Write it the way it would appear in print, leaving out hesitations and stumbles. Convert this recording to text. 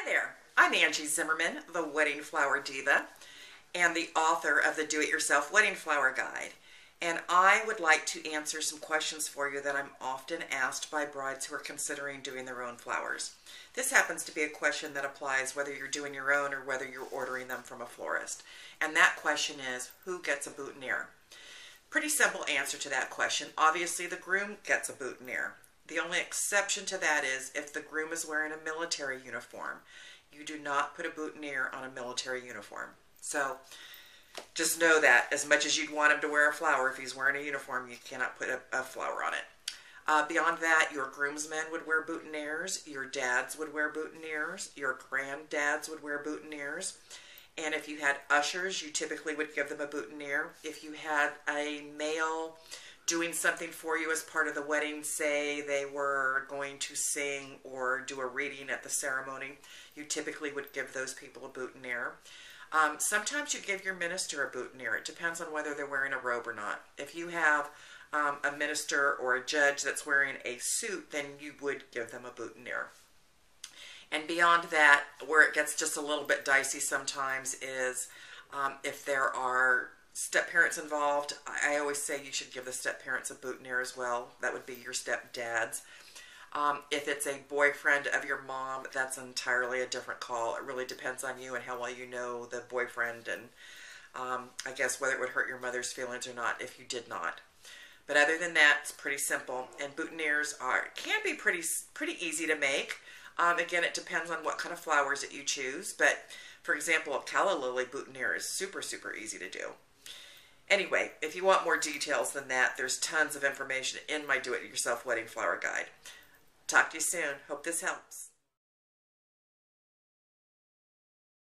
Hi there, I'm Angie Zimmerman, the Wedding Flower Diva, and the author of the Do-It-Yourself Wedding Flower Guide. And I would like to answer some questions for you that I'm often asked by brides who are considering doing their own flowers. This happens to be a question that applies whether you're doing your own or whether you're ordering them from a florist. And that question is, who gets a boutonniere? Pretty simple answer to that question. Obviously, the groom gets a boutonniere. The only exception to that is if the groom is wearing a military uniform. You do not put a boutonniere on a military uniform. So just know that as much as you'd want him to wear a flower, if he's wearing a uniform, you cannot put a flower on it. Beyond that, your groomsmen would wear boutonnieres, your dads would wear boutonnieres, your granddads would wear boutonnieres. And if you had ushers, you typically would give them a boutonniere. If you had a male doing something for you as part of the wedding, say they were going to sing or do a reading at the ceremony, you typically would give those people a boutonniere. Sometimes you give your minister a boutonniere. It depends on whether they're wearing a robe or not. If you have a minister or a judge that's wearing a suit, then you would give them a boutonniere. And beyond that, where it gets just a little bit dicey sometimes is if there are step-parents involved. I always say you should give the step-parents a boutonniere as well. That would be your step-dads. If it's a boyfriend of your mom, that's entirely a different call. It really depends on you and how well you know the boyfriend and I guess whether it would hurt your mother's feelings or not if you did not. But other than that, it's pretty simple. And boutonnieres can be pretty easy to make. Again, it depends on what kind of flowers that you choose. But for example, a calla lily boutonniere is super easy to do. Anyway, if you want more details than that, there's tons of information in my Do-It-Yourself Wedding Flower Guide. Talk to you soon. Hope this helps.